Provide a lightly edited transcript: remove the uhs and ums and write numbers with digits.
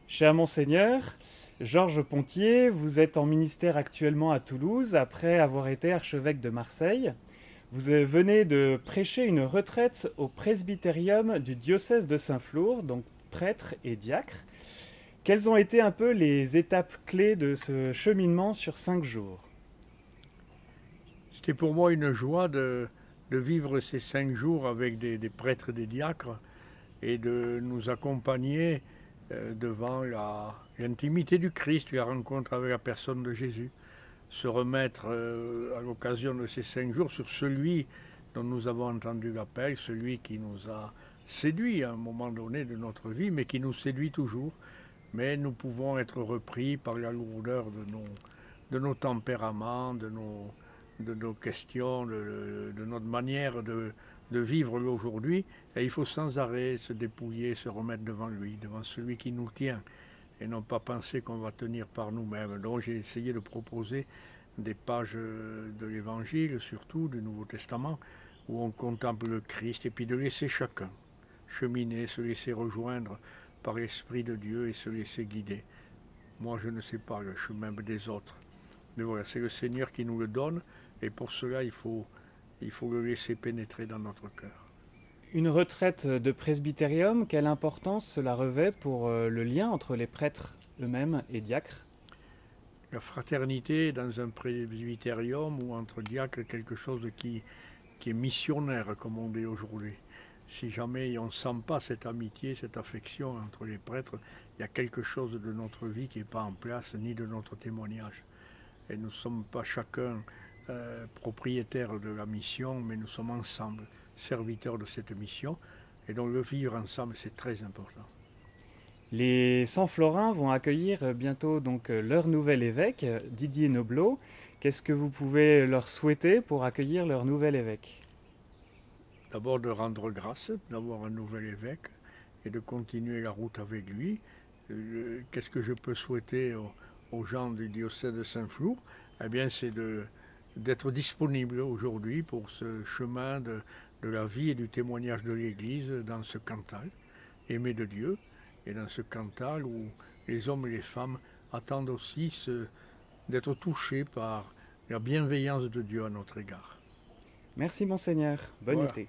Cher Monseigneur, Georges Pontier, vous êtes en ministère actuellement à Toulouse après avoir été archevêque de Marseille. Vous venez de prêcher une retraite au presbytérium du diocèse de Saint-Flour, donc prêtre et diacre. Quelles ont été un peu les étapes clés de ce cheminement sur 5 jours? C'était pour moi une joie de vivre ces 5 jours avec des prêtres et des diacres et de nous accompagner devant l'intimité du Christ, la rencontre avec la personne de Jésus. Se remettre à l'occasion de ces 5 jours sur celui dont nous avons entendu l'appel, celui qui nous a séduit à un moment donné de notre vie, mais qui nous séduit toujours. Mais nous pouvons être repris par la lourdeur de nos tempéraments, de nos questions, de notre manière de vivre l'aujourd'hui. Et il faut sans arrêt se dépouiller, se remettre devant lui, devant celui qui nous tient, et non pas penser qu'on va tenir par nous-mêmes. Donc j'ai essayé de proposer des pages de l'Évangile, surtout du Nouveau Testament, où on contemple le Christ, et puis de laisser chacun cheminer, se laisser rejoindre par l'Esprit de Dieu et se laisser guider. Moi, je ne sais pas le chemin des autres. Mais voilà, c'est le Seigneur qui nous le donne, et pour cela, il faut le laisser pénétrer dans notre cœur. Une retraite de presbytérium, quelle importance cela revêt pour le lien entre les prêtres eux-mêmes et diacres? La fraternité dans un presbytérium ou entre diacres est quelque chose qui est missionnaire, comme on dit aujourd'hui. Si jamais on ne sent pas cette amitié, cette affection entre les prêtres, il y a quelque chose de notre vie qui n'est pas en place, ni de notre témoignage. Et nous ne sommes pas chacun propriétaires de la mission, mais nous sommes ensemble serviteurs de cette mission. Et donc le vivre ensemble, c'est très important. Les Saint-Florins vont accueillir bientôt donc leur nouvel évêque, Didier Nobleau. Qu'est-ce que vous pouvez leur souhaiter pour accueillir leur nouvel évêque? D'abord de rendre grâce d'avoir un nouvel évêque et de continuer la route avec lui. Qu'est-ce que je peux souhaiter aux gens du diocèse de Saint-Flour? Eh bien, c'est d'être disponible aujourd'hui pour ce chemin de la vie et du témoignage de l'Église dans ce Cantal, aimé de Dieu, et dans ce Cantal où les hommes et les femmes attendent aussi d'être touchés par la bienveillance de Dieu à notre égard. Merci Monseigneur, bonne Voilà. été.